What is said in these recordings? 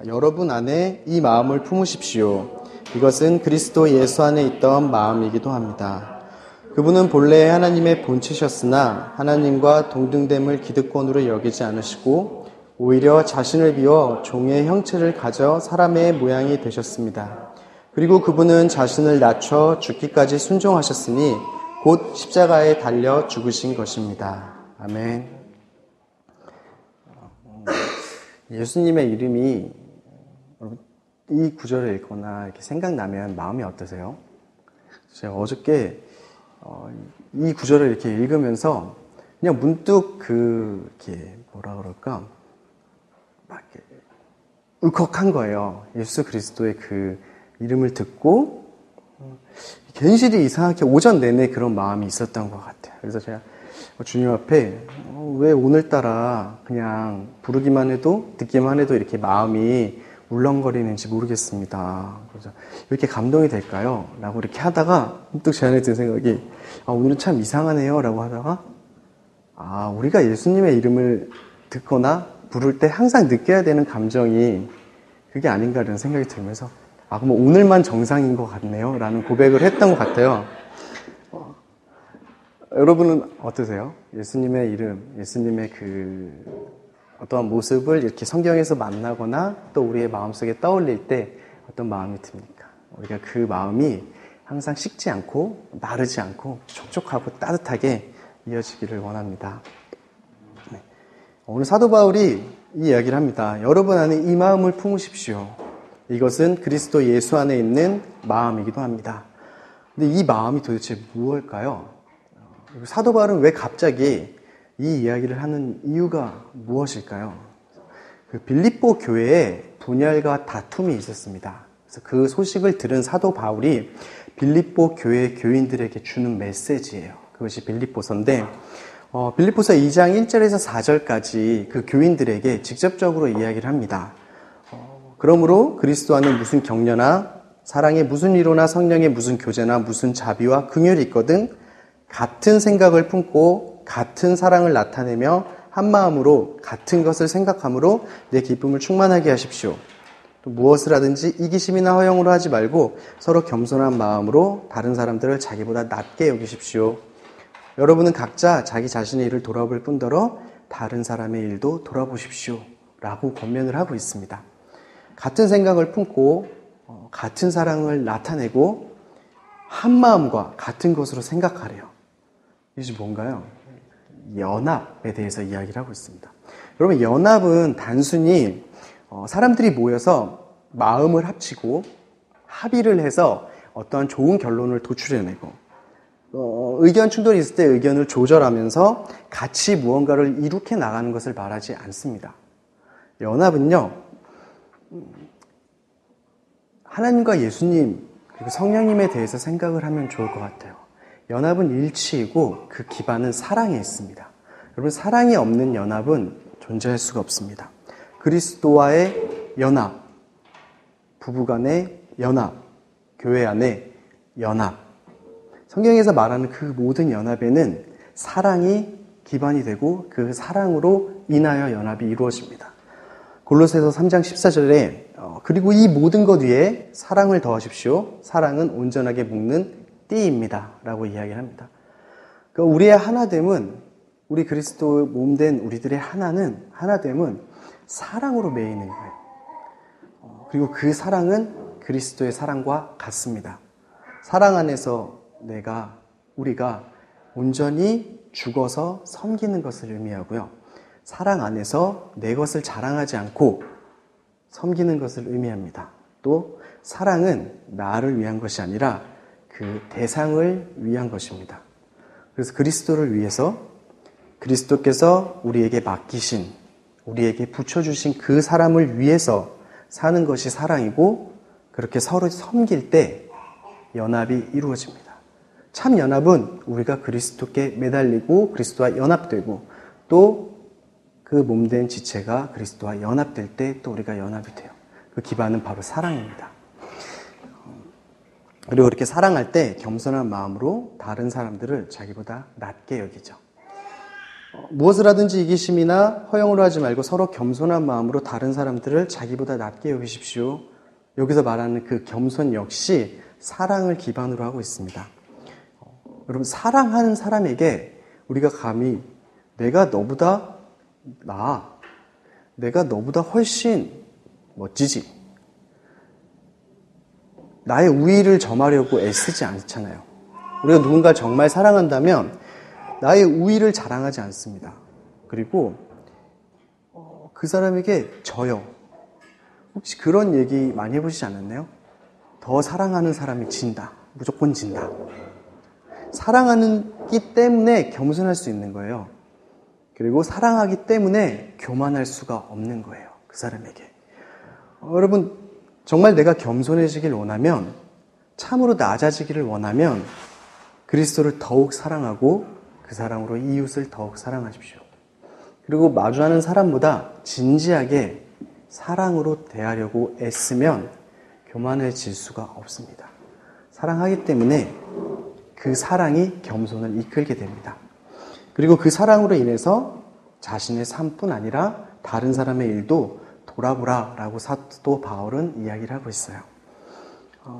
여러분 안에 이 마음을 품으십시오. 이것은 그리스도 예수 안에 있던 마음이기도 합니다. 그분은 본래 하나님의 본체셨으나 하나님과 동등됨을 기득권으로 여기지 않으시고 오히려 자신을 비워 종의 형체를 가져 사람의 모양이 되셨습니다. 그리고 그분은 자신을 낮춰 죽기까지 순종하셨으니 곧 십자가에 달려 죽으신 것입니다. 아멘. 예수님의 이름이 이 구절을 읽거나 이렇게 생각나면 마음이 어떠세요? 제가 어저께 이 구절을 이렇게 읽으면서 그냥 문득 이렇게 뭐라 그럴까? 막 이렇게 울컥한 거예요. 예수 그리스도의 그 이름을 듣고 괜시리 이상하게 오전 내내 그런 마음이 있었던 것 같아요. 그래서 제가 주님 앞에 왜 오늘따라 그냥 부르기만 해도 듣기만 해도 이렇게 마음이 울렁거리는지 모르겠습니다. 그래서 왜 이렇게 감동이 될까요? 라고 이렇게 하다가 문득 제 안에 든 생각이 오늘은 참 이상하네요 라고 하다가 우리가 예수님의 이름을 듣거나 부를 때 항상 느껴야 되는 감정이 그게 아닌가 이런 생각이 들면서 그럼 오늘만 정상인 것 같네요 라는 고백을 했던 것 같아요. 여러분은 어떠세요? 예수님의 이름, 예수님의 어떠한 모습을 이렇게 성경에서 만나거나 또 우리의 마음속에 떠올릴 때 어떤 마음이 듭니까? 우리가 그 마음이 항상 식지 않고 마르지 않고 촉촉하고 따뜻하게 이어지기를 원합니다. 네. 오늘 사도 바울이 이 이야기를 합니다. 여러분 안에 이 마음을 품으십시오. 이것은 그리스도 예수 안에 있는 마음이기도 합니다. 근데 이 마음이 도대체 무엇일까요? 사도 바울은 왜 갑자기 이 이야기를 하는 이유가 무엇일까요? 빌립보 교회에 분열과 다툼이 있었습니다. 그래서 그 소식을 들은 사도 바울이 빌립보 교회 교인들에게 주는 메시지예요. 그것이 빌립보서인데 빌립보서 2장 1절에서 4절까지 그 교인들에게 직접적으로 이야기를 합니다. 그러므로 그리스도 안에 무슨 격려나 사랑에 무슨 위로나 성령의 무슨 교제나 무슨 자비와 긍휼이 있거든 같은 생각을 품고 같은 사랑을 나타내며 한 마음으로 같은 것을 생각함으로 내 기쁨을 충만하게 하십시오. 또 무엇을 하든지 이기심이나 허영으로 하지 말고 서로 겸손한 마음으로 다른 사람들을 자기보다 낮게 여기십시오. 여러분은 각자 자기 자신의 일을 돌아볼 뿐더러 다른 사람의 일도 돌아보십시오. 라고 권면을 하고 있습니다. 같은 생각을 품고 같은 사랑을 나타내고 한 마음과 같은 것으로 생각하래요. 이것이 뭔가요? 연합에 대해서 이야기를 하고 있습니다. 여러분, 연합은 단순히 사람들이 모여서 마음을 합치고 합의를 해서 어떠한 좋은 결론을 도출해내고 의견 충돌이 있을 때 의견을 조절하면서 같이 무언가를 이룩해 나가는 것을 말하지 않습니다. 연합은요, 하나님과 예수님 그리고 성령님에 대해서 생각을 하면 좋을 것 같아요. 연합은 일치이고 그 기반은 사랑에 있습니다. 여러분, 사랑이 없는 연합은 존재할 수가 없습니다. 그리스도와의 연합, 부부간의 연합, 교회 안의 연합. 성경에서 말하는 그 모든 연합에는 사랑이 기반이 되고 그 사랑으로 인하여 연합이 이루어집니다. 골로새서 3장 14절에 그리고 이 모든 것 위에 사랑을 더하십시오. 사랑은 온전하게 묶는 띠입니다. 라고 이야기를 합니다. 그러니까 우리의 하나됨은, 우리 그리스도 몸된 우리들의 하나됨은 사랑으로 매이는 거예요. 그리고 그 사랑은 그리스도의 사랑과 같습니다. 사랑 안에서 우리가 온전히 죽어서 섬기는 것을 의미하고요. 사랑 안에서 내 것을 자랑하지 않고 섬기는 것을 의미합니다. 또 사랑은 나를 위한 것이 아니라 그 대상을 위한 것입니다. 그래서 그리스도를 위해서 그리스도께서 우리에게 맡기신, 우리에게 붙여주신 그 사람을 위해서 사는 것이 사랑이고 그렇게 서로 섬길 때 연합이 이루어집니다. 참 연합은 우리가 그리스도께 매달리고 그리스도와 연합되고 또 그 몸된 지체가 그리스도와 연합될 때 또 우리가 연합이 돼요. 그 기반은 바로 사랑입니다. 그리고 그렇게 사랑할 때 겸손한 마음으로 다른 사람들을 자기보다 낮게 여기죠. 무엇을 하든지 이기심이나 허영으로 하지 말고 서로 겸손한 마음으로 다른 사람들을 자기보다 낮게 여기십시오. 여기서 말하는 그 겸손 역시 사랑을 기반으로 하고 있습니다. 여러분, 사랑하는 사람에게 우리가 감히 내가 너보다 나아, 내가 너보다 훨씬 멋지지, 나의 우위를 점하려고 애쓰지 않잖아요. 우리가 누군가를 정말 사랑한다면 나의 우위를 자랑하지 않습니다. 그리고 그 사람에게 져요. 혹시 그런 얘기 많이 해보시지 않았나요? 더 사랑하는 사람이 진다. 무조건 진다. 사랑하기 때문에 겸손할 수 있는 거예요. 그리고 사랑하기 때문에 교만할 수가 없는 거예요. 그 사람에게. 여러분, 정말 내가 겸손해지길 원하면, 참으로 낮아지기를 원하면 그리스도를 더욱 사랑하고 그 사랑으로 이웃을 더욱 사랑하십시오. 그리고 마주하는 사람보다 진지하게 사랑으로 대하려고 애쓰면 교만해질 수가 없습니다. 사랑하기 때문에 그 사랑이 겸손을 이끌게 됩니다. 그리고 그 사랑으로 인해서 자신의 삶뿐 아니라 다른 사람의 일도 돌아보라 라고 사도 바울은 이야기를 하고 있어요.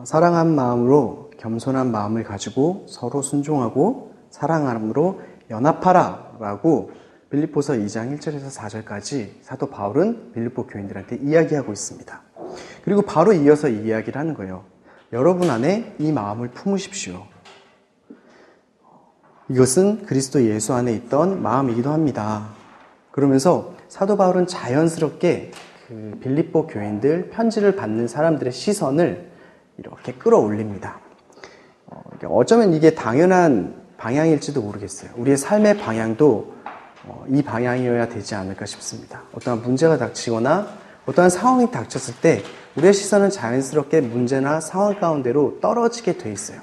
사랑한 마음으로 겸손한 마음을 가지고 서로 순종하고 사랑함으로 연합하라 라고 빌립보서 2장 1절에서 4절까지 사도 바울은 빌립보 교인들한테 이야기하고 있습니다. 그리고 바로 이어서 이 이야기를 하는 거예요. 여러분 안에 이 마음을 품으십시오. 이것은 그리스도 예수 안에 있던 마음이기도 합니다. 그러면서 사도 바울은 자연스럽게 그 빌립보 교인들, 편지를 받는 사람들의 시선을 이렇게 끌어올립니다. 어쩌면 이게 당연한 방향일지도 모르겠어요. 우리의 삶의 방향도 이 방향이어야 되지 않을까 싶습니다. 어떠한 문제가 닥치거나 어떠한 상황이 닥쳤을 때 우리의 시선은 자연스럽게 문제나 상황 가운데로 떨어지게 돼 있어요.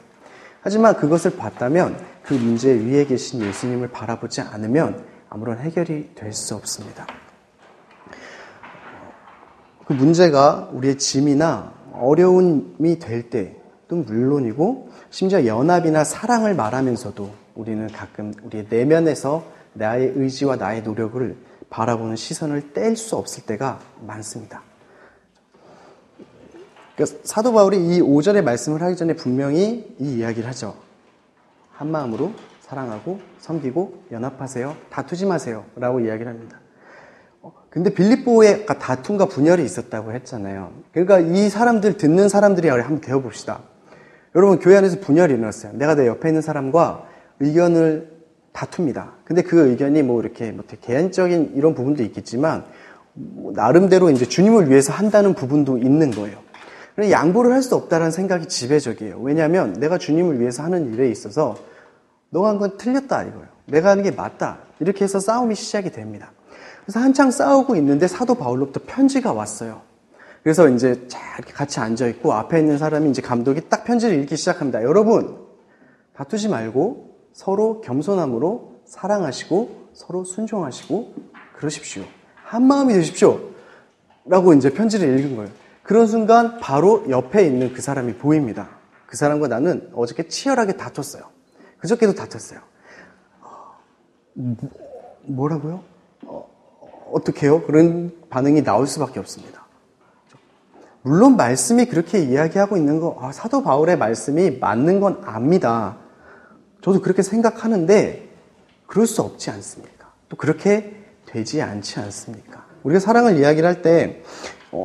하지만 그것을 봤다면 그 문제 위에 계신 예수님을 바라보지 않으면 아무런 해결이 될 수 없습니다. 그 문제가 우리의 짐이나 어려움이 될 때도 물론이고 심지어 연합이나 사랑을 말하면서도 우리는 가끔 우리의 내면에서 나의 의지와 나의 노력을 바라보는 시선을 뗄 수 없을 때가 많습니다. 그러니까 사도 바울이 이 5절의 말씀을 하기 전에 분명히 이 이야기를 하죠. 한 마음으로 사랑하고 섬기고 연합하세요. 다투지 마세요. 라고 이야기를 합니다. 근데 빌립보에 다툼과 분열이 있었다고 했잖아요. 그러니까 이 사람들, 듣는 사람들이 한번 배워봅시다. 여러분, 교회 안에서 분열이 일어났어요. 내가 내 옆에 있는 사람과 의견을 다툽니다. 근데 그 의견이 이렇게 개인적인 이런 부분도 있겠지만, 나름대로 이제 주님을 위해서 한다는 부분도 있는 거예요. 양보를 할 수 없다는 생각이 지배적이에요. 왜냐하면 내가 주님을 위해서 하는 일에 있어서 너가 한 건 틀렸다 이거예요. 내가 하는 게 맞다. 이렇게 해서 싸움이 시작이 됩니다. 그래서 한창 싸우고 있는데 사도 바울로부터 편지가 왔어요. 그래서 이제 이렇게 같이 앉아있고 앞에 있는 사람이 이제 감독이 딱 편지를 읽기 시작합니다. 여러분, 다투지 말고 서로 겸손함으로 사랑하시고 서로 순종하시고 그러십시오. 한 마음이 되십시오. 라고 이제 편지를 읽은 거예요. 그런 순간 바로 옆에 있는 그 사람이 보입니다. 그 사람과 나는 어저께 치열하게 다퉜어요. 그저께도 다퉜어요. 뭐라고요? 어떻게요? 그런 반응이 나올 수밖에 없습니다. 물론 말씀이 그렇게 이야기하고 있는 거, 사도 바울의 말씀이 맞는 건 압니다. 저도 그렇게 생각하는데 그럴 수 없지 않습니까? 또 그렇게 되지 않지 않습니까? 우리가 사랑을 이야기를 할 때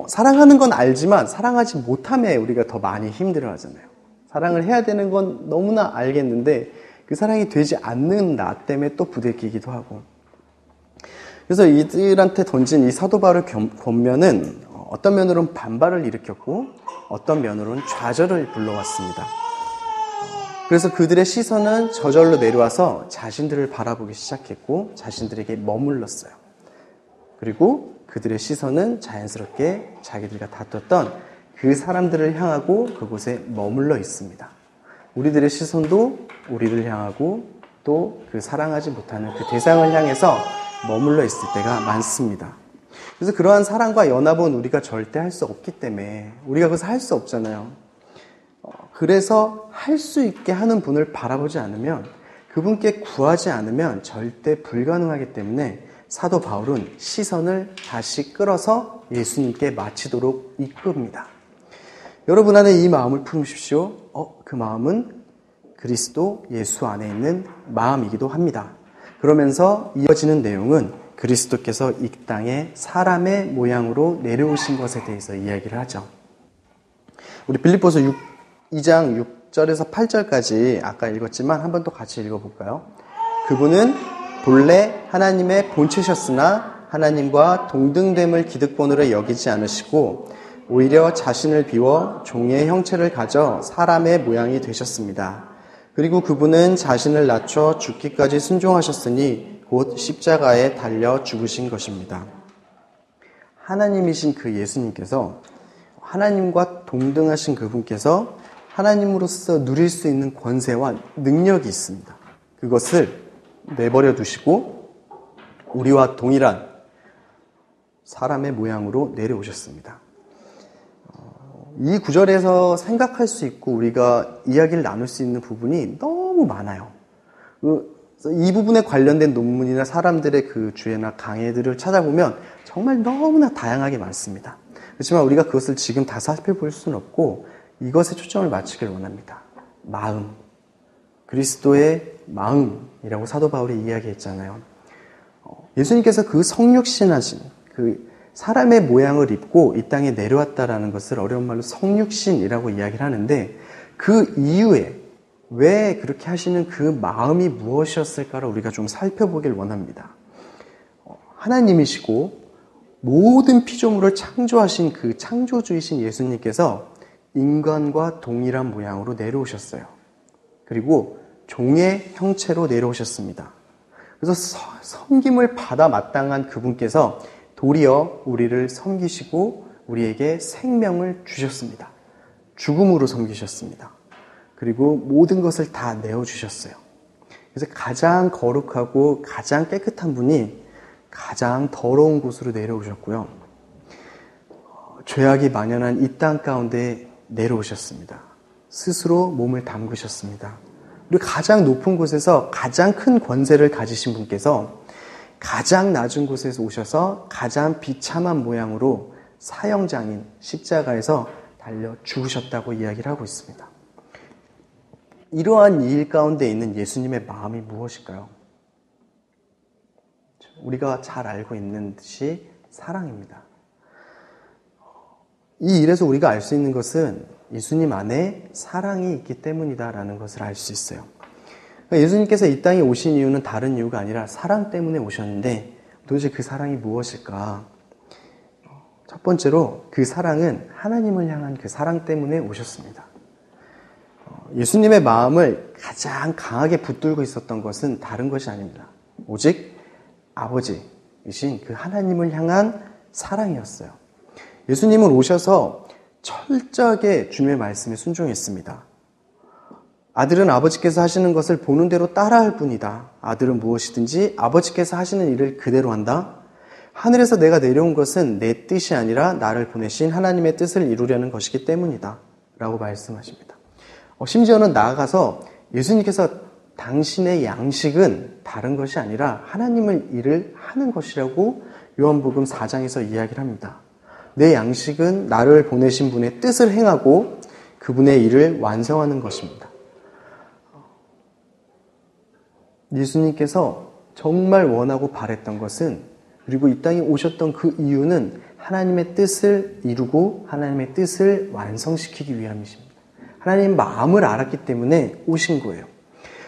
사랑하는 건 알지만 사랑하지 못함에 우리가 더 많이 힘들어하잖아요. 사랑을 해야 되는 건 너무나 알겠는데 그 사랑이 되지 않는 나 때문에 또 부대끼기도 하고. 그래서 이들한테 던진 이 사도 바울의 권면은 어떤 면으로는 반발을 일으켰고 어떤 면으로는 좌절을 불러왔습니다. 그래서 그들의 시선은 저절로 내려와서 자신들을 바라보기 시작했고 자신들에게 머물렀어요. 그리고 그들의 시선은 자연스럽게 자기들과 다퉜던 그 사람들을 향하고 그곳에 머물러 있습니다. 우리들의 시선도 우리를 향하고 또 그 사랑하지 못하는 그 대상을 향해서 머물러 있을 때가 많습니다. 그래서 그러한 사랑과 연합은 우리가 절대 할 수 없기 때문에 우리가 그것을 할 수 없잖아요. 그래서 할 수 있게 하는 분을 바라보지 않으면 그분께 구하지 않으면 절대 불가능하기 때문에 사도 바울은 시선을 다시 끌어서 예수님께 마치도록 이끕니다. 여러분 안에 이 마음을 품으십시오. 그 마음은 그리스도 예수 안에 있는 마음이기도 합니다. 그러면서 이어지는 내용은 그리스도께서 이 땅에 사람의 모양으로 내려오신 것에 대해서 이야기를 하죠. 우리 빌립보서 2장 6절에서 8절까지 아까 읽었지만 한 번 또 같이 읽어볼까요? 그분은 본래 하나님의 본체셨으나 하나님과 동등됨을 기득권으로 여기지 않으시고 오히려 자신을 비워 종의 형체를 가져 사람의 모양이 되셨습니다. 그리고 그분은 자신을 낮춰 죽기까지 순종하셨으니 곧 십자가에 달려 죽으신 것입니다. 하나님이신 그 예수님께서 하나님과 동등하신 그분께서 하나님으로서 누릴 수 있는 권세와 능력이 있습니다. 그것을 내버려 두시고 우리와 동일한 사람의 모양으로 내려오셨습니다. 이 구절에서 생각할 수 있고 우리가 이야기를 나눌 수 있는 부분이 너무 많아요. 이 부분에 관련된 논문이나 사람들의 그 주제나 강해들을 찾아보면 정말 너무나 다양하게 많습니다. 그렇지만 우리가 그것을 지금 다 살펴볼 수는 없고 이것에 초점을 맞추길 원합니다. 마음. 그리스도의 마음이라고 사도 바울이 이야기했잖아요. 예수님께서 그 성육신하신 그 사람의 모양을 입고 이 땅에 내려왔다라는 것을 어려운 말로 성육신이라고 이야기를 하는데 그 이유에 왜 그렇게 하시는 그 마음이 무엇이었을까를 우리가 좀 살펴보길 원합니다. 하나님이시고 모든 피조물을 창조하신 그 창조주이신 예수님께서 인간과 동일한 모양으로 내려오셨어요. 그리고 종의 형체로 내려오셨습니다. 그래서 섬김을 받아 마땅한 그분께서 도리어 우리를 섬기시고 우리에게 생명을 주셨습니다. 죽음으로 섬기셨습니다. 그리고 모든 것을 다 내어주셨어요. 그래서 가장 거룩하고 가장 깨끗한 분이 가장 더러운 곳으로 내려오셨고요. 죄악이 만연한 이 땅 가운데 내려오셨습니다. 스스로 몸을 담그셨습니다. 그리고 가장 높은 곳에서 가장 큰 권세를 가지신 분께서 가장 낮은 곳에서 오셔서 가장 비참한 모양으로 사형장인 십자가에서 달려 죽으셨다고 이야기를 하고 있습니다. 이러한 일 가운데 있는 예수님의 마음이 무엇일까요? 우리가 잘 알고 있는 듯이 사랑입니다. 이 일에서 우리가 알 수 있는 것은 예수님 안에 사랑이 있기 때문이다라는 것을 알 수 있어요. 예수님께서 이 땅에 오신 이유는 다른 이유가 아니라 사랑 때문에 오셨는데 도대체 그 사랑이 무엇일까? 첫 번째로 그 사랑은 하나님을 향한 그 사랑 때문에 오셨습니다. 예수님의 마음을 가장 강하게 붙들고 있었던 것은 다른 것이 아닙니다. 오직 아버지이신 그 하나님을 향한 사랑이었어요. 예수님은 오셔서 철저하게 주님의 말씀에 순종했습니다. 아들은 아버지께서 하시는 것을 보는 대로 따라할 뿐이다. 아들은 무엇이든지 아버지께서 하시는 일을 그대로 한다. 하늘에서 내가 내려온 것은 내 뜻이 아니라 나를 보내신 하나님의 뜻을 이루려는 것이기 때문이다. 라고 말씀하십니다. 심지어는 나아가서 예수님께서 당신의 양식은 다른 것이 아니라 하나님의 일을 하는 것이라고 요한복음 4장에서 이야기를 합니다. 내 양식은 나를 보내신 분의 뜻을 행하고 그분의 일을 완성하는 것입니다. 예수님께서 정말 원하고 바랬던 것은 그리고 이 땅에 오셨던 그 이유는 하나님의 뜻을 이루고 하나님의 뜻을 완성시키기 위함이십니다. 하나님 마음을 알았기 때문에 오신 거예요.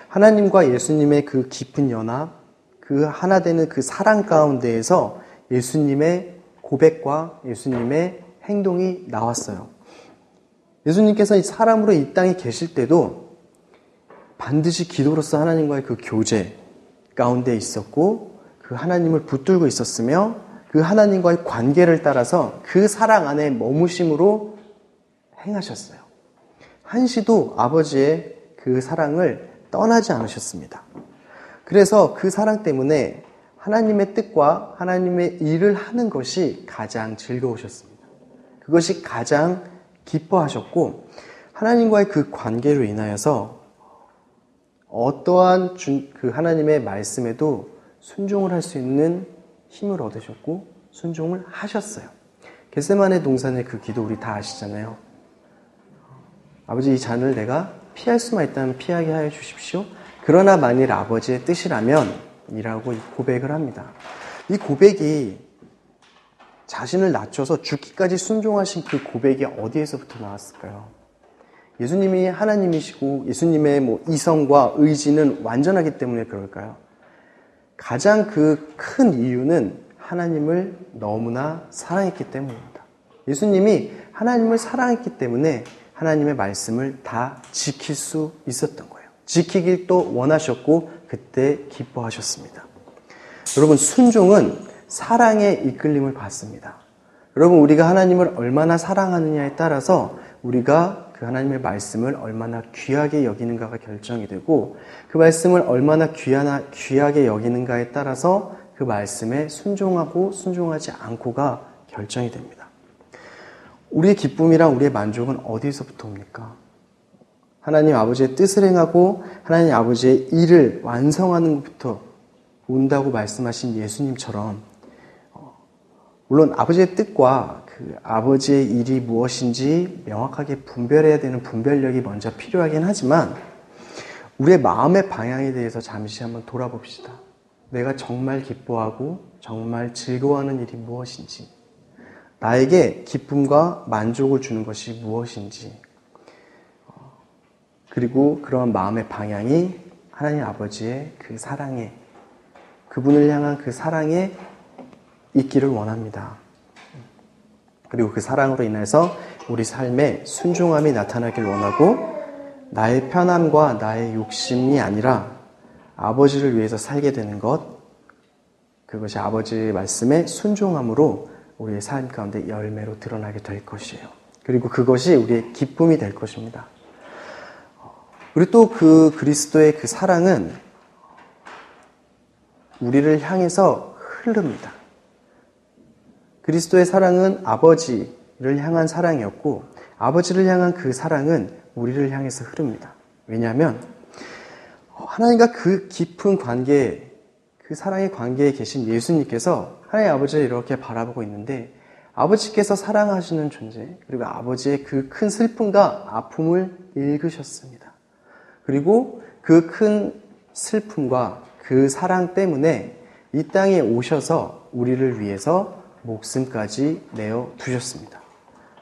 하나님과 예수님의 그 깊은 연합, 그 하나 되는 그 사랑 가운데에서 예수님의 고백과 예수님의 행동이 나왔어요. 예수님께서 사람으로 이 땅에 계실 때도 반드시 기도로서 하나님과의 그 교제 가운데 있었고 그 하나님을 붙들고 있었으며 그 하나님과의 관계를 따라서 그 사랑 안에 머무심으로 행하셨어요. 한시도 아버지의 그 사랑을 떠나지 않으셨습니다. 그래서 그 사랑 때문에 하나님의 뜻과 하나님의 일을 하는 것이 가장 즐거우셨습니다. 그것이 가장 기뻐하셨고 하나님과의 그 관계로 인하여서 어떠한 그 하나님의 말씀에도 순종을 할 수 있는 힘을 얻으셨고 순종을 하셨어요. 겟세마네 동산의 그 기도 우리 다 아시잖아요. 아버지, 이 잔을 내가 피할 수만 있다면 피하게 하여 주십시오. 그러나 만일 아버지의 뜻이라면 이라고 고백을 합니다. 이 고백이 자신을 낮춰서 죽기까지 순종하신 그 고백이 어디에서부터 나왔을까요? 예수님이 하나님이시고 예수님의 이성과 의지는 완전하기 때문에 그럴까요? 가장 그 큰 이유는 하나님을 너무나 사랑했기 때문입니다. 예수님이 하나님을 사랑했기 때문에 하나님의 말씀을 다 지킬 수 있었던 거예요. 지키길 또 원하셨고 그때 기뻐하셨습니다. 여러분, 순종은 사랑의 이끌림을 받습니다. 여러분, 우리가 하나님을 얼마나 사랑하느냐에 따라서 우리가 그 하나님의 말씀을 얼마나 귀하게 여기는가가 결정이 되고 그 말씀을 얼마나 귀하게 여기는가에 따라서 그 말씀에 순종하고 순종하지 않고가 결정이 됩니다. 우리의 기쁨이랑 우리의 만족은 어디서부터 옵니까? 하나님 아버지의 뜻을 행하고 하나님 아버지의 일을 완성하는 것부터 온다고 말씀하신 예수님처럼 물론 아버지의 뜻과 그 아버지의 일이 무엇인지 명확하게 분별해야 되는 분별력이 먼저 필요하긴 하지만 우리의 마음의 방향에 대해서 잠시 한번 돌아봅시다. 내가 정말 기뻐하고 정말 즐거워하는 일이 무엇인지, 나에게 기쁨과 만족을 주는 것이 무엇인지, 그리고 그러한 마음의 방향이 하나님 아버지의 그 사랑에, 그분을 향한 그 사랑에 있기를 원합니다. 그리고 그 사랑으로 인해서 우리 삶에 순종함이 나타나길 원하고 나의 편함과 나의 욕심이 아니라 아버지를 위해서 살게 되는 것, 그것이 아버지의 말씀에 순종함으로 우리의 삶 가운데 열매로 드러나게 될 것이에요. 그리고 그것이 우리의 기쁨이 될 것입니다. 그리고 또 그 그리스도의 그 사랑은 우리를 향해서 흐릅니다. 그리스도의 사랑은 아버지를 향한 사랑이었고 아버지를 향한 그 사랑은 우리를 향해서 흐릅니다. 왜냐하면 하나님과 그 깊은 관계, 그 사랑의 관계에 계신 예수님께서 하나님 아버지를 이렇게 바라보고 있는데 아버지께서 사랑하시는 존재, 그리고 아버지의 그 큰 슬픔과 아픔을 읽으셨습니다. 그리고 그 큰 슬픔과 그 사랑 때문에 이 땅에 오셔서 우리를 위해서 목숨까지 내어 두셨습니다.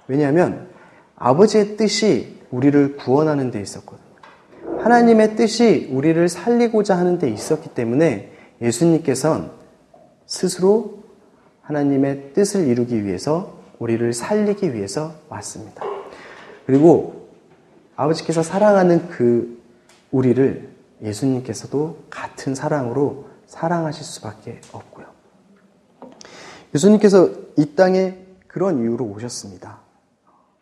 왜냐하면 아버지의 뜻이 우리를 구원하는 데 있었거든요. 하나님의 뜻이 우리를 살리고자 하는 데 있었기 때문에 예수님께서는 스스로 하나님의 뜻을 이루기 위해서 우리를 살리기 위해서 왔습니다. 그리고 아버지께서 사랑하는 그 우리를 예수님께서도 같은 사랑으로 사랑하실 수밖에 없고요. 예수님께서 이 땅에 그런 이유로 오셨습니다.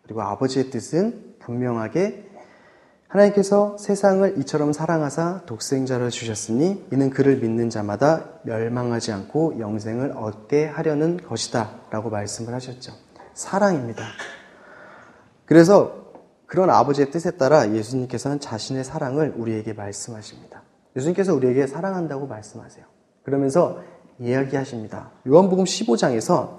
그리고 아버지의 뜻은 분명하게 하나님께서 세상을 이처럼 사랑하사 독생자를 주셨으니 이는 그를 믿는 자마다 멸망하지 않고 영생을 얻게 하려는 것이다 라고 말씀을 하셨죠. 사랑입니다. 그래서 그런 아버지의 뜻에 따라 예수님께서는 자신의 사랑을 우리에게 말씀하십니다. 예수님께서 우리에게 사랑한다고 말씀하세요. 그러면서 이야기하십니다. 요한복음 15장에서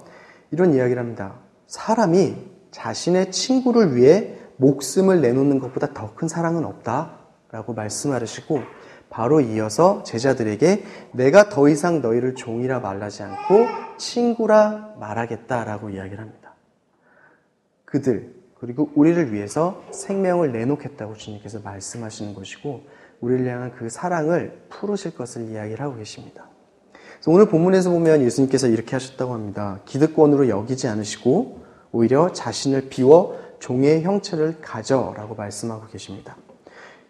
이런 이야기를 합니다. 사람이 자신의 친구를 위해 목숨을 내놓는 것보다 더 큰 사랑은 없다라고 말씀하시고 바로 이어서 제자들에게 내가 더 이상 너희를 종이라 말하지 않고 친구라 말하겠다라고 이야기를 합니다. 그들 그리고 우리를 위해서 생명을 내놓겠다고 주님께서 말씀하시는 것이고 우리를 향한 그 사랑을 풀으실 것을 이야기를 하고 계십니다. 그래서 오늘 본문에서 보면 예수님께서 이렇게 하셨다고 합니다. 기득권으로 여기지 않으시고 오히려 자신을 비워 종의 형체를 가져라고 말씀하고 계십니다.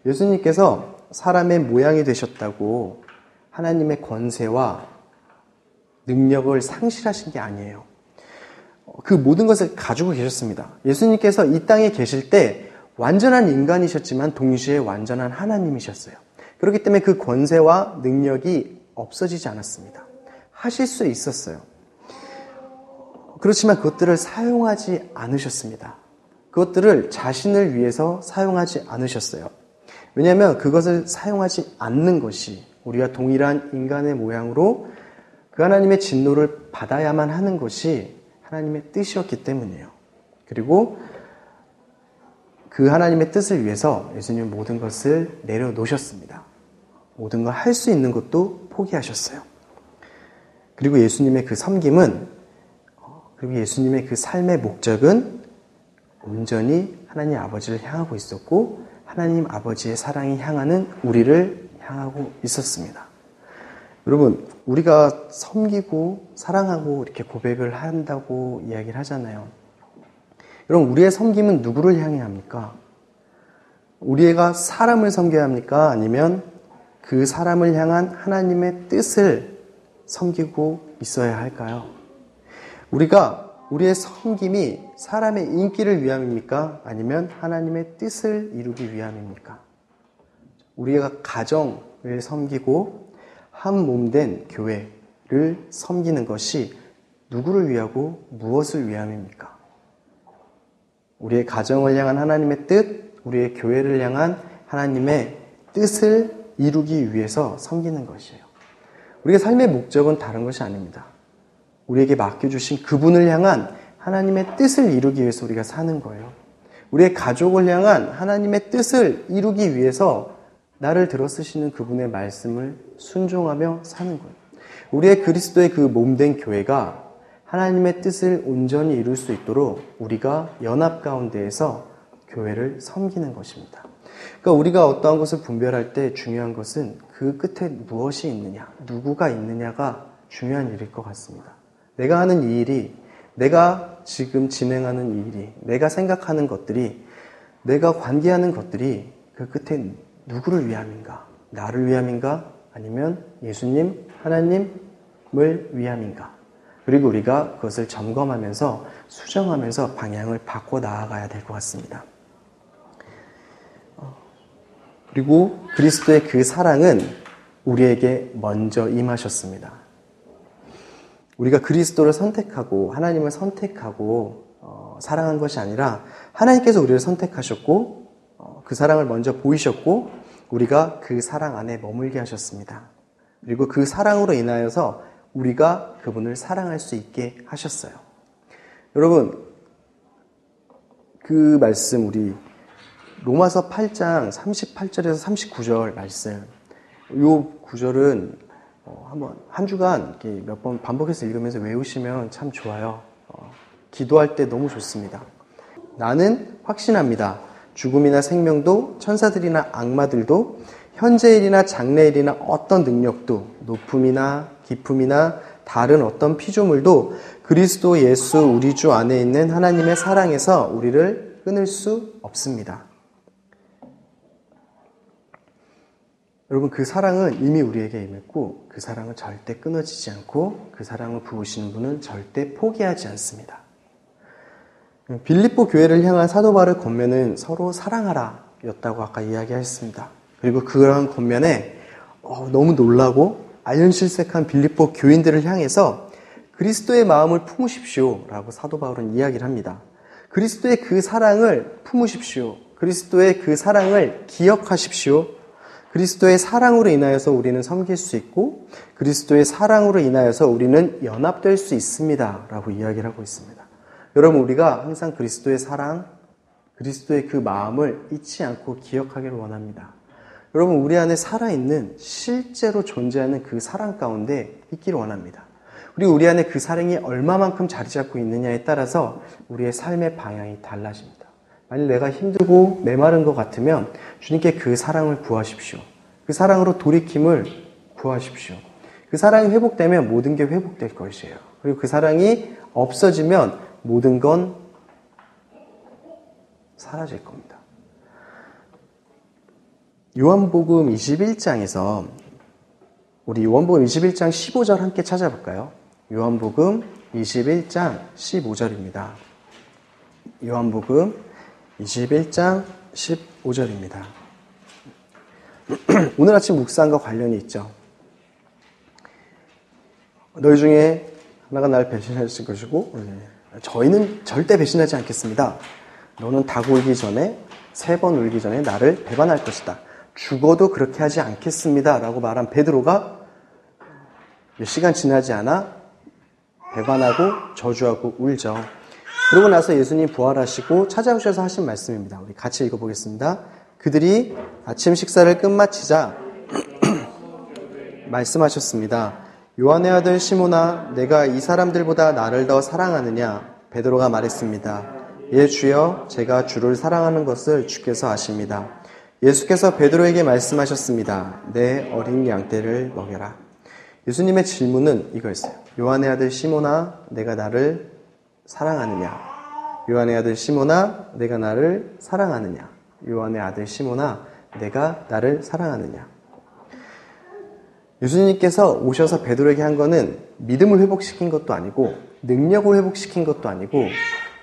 예수님께서 사람의 모양이 되셨다고 하나님의 권세와 능력을 상실하신 게 아니에요. 그 모든 것을 가지고 계셨습니다. 예수님께서 이 땅에 계실 때 완전한 인간이셨지만 동시에 완전한 하나님이셨어요. 그렇기 때문에 그 권세와 능력이 없어지지 않았습니다. 하실 수 있었어요. 그렇지만 그것들을 사용하지 않으셨습니다. 그것들을 자신을 위해서 사용하지 않으셨어요. 왜냐하면 그것을 사용하지 않는 것이 우리가 동일한 인간의 모양으로 그 하나님의 진노를 받아야만 하는 것이 하나님의 뜻이었기 때문이에요. 그리고 그 하나님의 뜻을 위해서 예수님은 모든 것을 내려놓으셨습니다. 모든 걸 할 수 있는 것도 포기하셨어요. 그리고 예수님의 그 섬김은, 그리고 예수님의 그 삶의 목적은 온전히 하나님 아버지를 향하고 있었고 하나님 아버지의 사랑이 향하는 우리를 향하고 있었습니다. 여러분, 우리가 섬기고 사랑하고 이렇게 고백을 한다고 이야기를 하잖아요. 여러분, 우리의 섬김은 누구를 향해야 합니까? 우리가 사람을 섬겨야 합니까? 아니면 그 사람을 향한 하나님의 뜻을 섬기고 있어야 할까요? 우리의 섬김이 사람의 인기를 위함입니까? 아니면 하나님의 뜻을 이루기 위함입니까? 우리가 가정을 섬기고 한 몸된 교회를 섬기는 것이 누구를 위하고 무엇을 위함입니까? 우리의 가정을 향한 하나님의 뜻, 우리의 교회를 향한 하나님의 뜻을 이루기 위해서 섬기는 것이에요. 우리의 삶의 목적은 다른 것이 아닙니다. 우리에게 맡겨주신 그분을 향한 하나님의 뜻을 이루기 위해서 우리가 사는 거예요. 우리의 가족을 향한 하나님의 뜻을 이루기 위해서 나를 들어쓰시는 그분의 말씀을 순종하며 사는 거예요. 우리의 그리스도의 그 몸된 교회가 하나님의 뜻을 온전히 이룰 수 있도록 우리가 연합 가운데에서 교회를 섬기는 것입니다. 그러니까 우리가 어떠한 것을 분별할 때 중요한 것은 그 끝에 무엇이 있느냐, 누구가 있느냐가 중요한 일일 것 같습니다. 내가 하는 이 일이, 내가 지금 진행하는 이 일이, 내가 생각하는 것들이, 내가 관계하는 것들이 그 끝에 누구를 위함인가? 나를 위함인가? 아니면 예수님, 하나님을 위함인가? 그리고 우리가 그것을 점검하면서 수정하면서 방향을 바꿔 나아가야 될 것 같습니다. 그리고 그리스도의 그 사랑은 우리에게 먼저 임하셨습니다. 우리가 그리스도를 선택하고 하나님을 선택하고 사랑한 것이 아니라 하나님께서 우리를 선택하셨고 그 사랑을 먼저 보이셨고 우리가 그 사랑 안에 머물게 하셨습니다. 그리고 그 사랑으로 인하여서 우리가 그분을 사랑할 수 있게 하셨어요. 여러분, 그 말씀 우리 로마서 8장 38절에서 39절 말씀, 이 구절은 한번 한 주간 몇 번 반복해서 읽으면서 외우시면 참 좋아요. 기도할 때 너무 좋습니다. 나는 확신합니다. 죽음이나 생명도 천사들이나 악마들도 현재일이나 장래일이나 어떤 능력도 높음이나 깊음이나 다른 어떤 피조물도 그리스도 예수 우리 주 안에 있는 하나님의 사랑에서 우리를 끊을 수 없습니다. 여러분, 그 사랑은 이미 우리에게 임했고 그 사랑은 절대 끊어지지 않고 그 사랑을 부으시는 분은 절대 포기하지 않습니다. 빌립보 교회를 향한 사도 바울의 권면은 서로 사랑하라 였다고 아까 이야기했습니다. 그리고 그러한 권면에 너무 놀라고 아연실색한 빌립보 교인들을 향해서 그리스도의 마음을 품으십시오 라고 사도 바울은 이야기를 합니다. 그리스도의 그 사랑을 품으십시오. 그리스도의 그 사랑을 기억하십시오. 그리스도의 사랑으로 인하여서 우리는 섬길 수 있고 그리스도의 사랑으로 인하여서 우리는 연합될 수 있습니다 라고 이야기를 하고 있습니다. 여러분, 우리가 항상 그리스도의 사랑, 그리스도의 그 마음을 잊지 않고 기억하기를 원합니다. 여러분, 우리 안에 살아있는 실제로 존재하는 그 사랑 가운데 있기를 원합니다. 그리고 우리 안에 그 사랑이 얼마만큼 자리 잡고 있느냐에 따라서 우리의 삶의 방향이 달라집니다. 만약 내가 힘들고 메마른 것 같으면 주님께 그 사랑을 구하십시오. 그 사랑으로 돌이킴을 구하십시오. 그 사랑이 회복되면 모든 게 회복될 것이에요. 그리고 그 사랑이 없어지면 모든 건 사라질 겁니다. 요한복음 21장에서 우리 요한복음 21장 15절 함께 찾아볼까요? 요한복음 21장 15절입니다. 요한복음 21장 15절입니다. 오늘 아침 묵상과 관련이 있죠. 너희 중에 하나가 나를 배신했을 것이고 저희는 절대 배신하지 않겠습니다. 너는 닭 울기 전에 3번 울기 전에 나를 배반할 것이다. 죽어도 그렇게 하지 않겠습니다 라고 말한 베드로가 몇 시간 지나지 않아 배반하고 저주하고 울죠. 그러고 나서 예수님 부활하시고 찾아오셔서 하신 말씀입니다. 우리 같이 읽어보겠습니다. 그들이 아침 식사를 끝마치자 말씀하셨습니다. 요한의 아들 시몬아, 내가 이 사람들보다 나를 더 사랑하느냐? 베드로가 말했습니다. 예, 주여, 제가 주를 사랑하는 것을 주께서 아십니다. 예수께서 베드로에게 말씀하셨습니다. 내 어린 양떼를 먹여라. 예수님의 질문은 이거였어요. 요한의 아들 시몬아, 내가 나를 사랑하느냐? 요한의 아들 시몬아, 내가 나를 사랑하느냐? 요한의 아들 시몬아, 내가 나를 사랑하느냐? 예수님께서 오셔서 베드로에게 한 거는 믿음을 회복시킨 것도 아니고 능력을 회복시킨 것도 아니고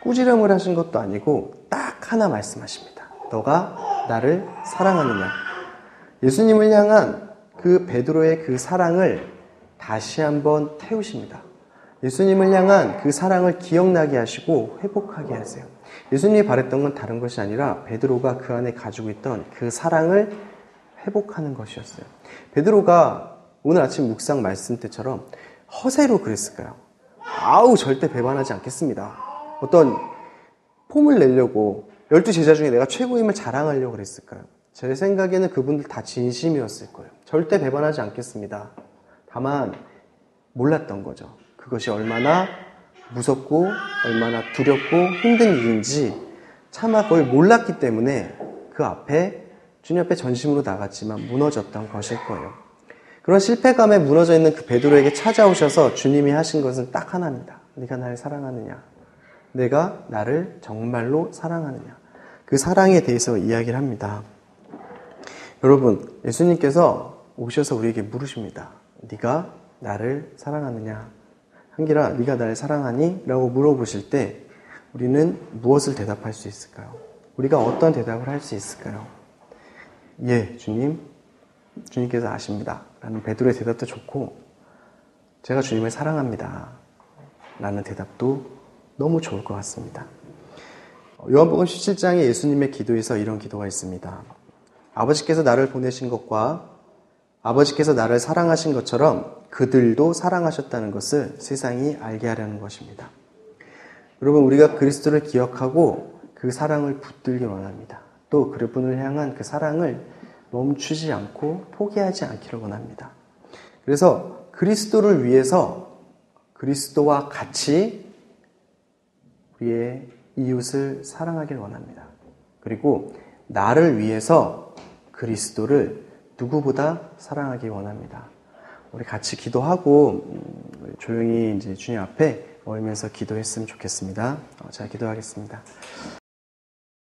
꾸지람을 하신 것도 아니고 딱 하나 말씀하십니다. 너가 나를 사랑하느냐? 예수님을 향한 그 베드로의 그 사랑을 다시 한번 태우십니다. 예수님을 향한 그 사랑을 기억나게 하시고 회복하게 하세요. 예수님이 바랬던 건 다른 것이 아니라 베드로가 그 안에 가지고 있던 그 사랑을 회복하는 것이었어요. 베드로가 오늘 아침 묵상 말씀 때처럼 허세로 그랬을까요? 아우, 절대 배반하지 않겠습니다. 어떤 폼을 내려고 12제자 중에 내가 최고임을 자랑하려고 그랬을까요? 제 생각에는 그분들 다 진심이었을 거예요. 절대 배반하지 않겠습니다. 다만 몰랐던 거죠. 그것이 얼마나 무섭고 얼마나 두렵고 힘든 일인지 차마 그걸 몰랐기 때문에 그 앞에 주님 앞에 전심으로 나갔지만 무너졌던 것일 거예요. 그런 실패감에 무너져 있는 그 베드로에게 찾아오셔서 주님이 하신 것은 딱 하나입니다. 네가 나를 사랑하느냐? 내가 나를 정말로 사랑하느냐? 그 사랑에 대해서 이야기를 합니다. 여러분, 예수님께서 오셔서 우리에게 물으십니다. 네가 나를 사랑하느냐? 한길아, 네가 나를 사랑하니? 라고 물어보실 때 우리는 무엇을 대답할 수 있을까요? 우리가 어떤 대답을 할 수 있을까요? 예, 주님. 주님께서 아십니다. 라는 베드로의 대답도 좋고, 제가 주님을 사랑합니다. 라는 대답도 너무 좋을 것 같습니다. 요한복음 17장에 예수님의 기도에서 이런 기도가 있습니다. 아버지께서 나를 보내신 것과 아버지께서 나를 사랑하신 것처럼 그들도 사랑하셨다는 것을 세상이 알게 하려는 것입니다. 여러분, 우리가 그리스도를 기억하고 그 사랑을 붙들기 원합니다. 또 그분을 향한 그 사랑을 멈추지 않고 포기하지 않기를 원합니다. 그래서 그리스도를 위해서 그리스도와 같이 우리의 이웃을 사랑하길 원합니다. 그리고 나를 위해서 그리스도를 누구보다 사랑하기 원합니다. 우리 같이 기도하고 조용히 이제 주님 앞에 모이면서 기도했으면 좋겠습니다. 제가 기도하겠습니다.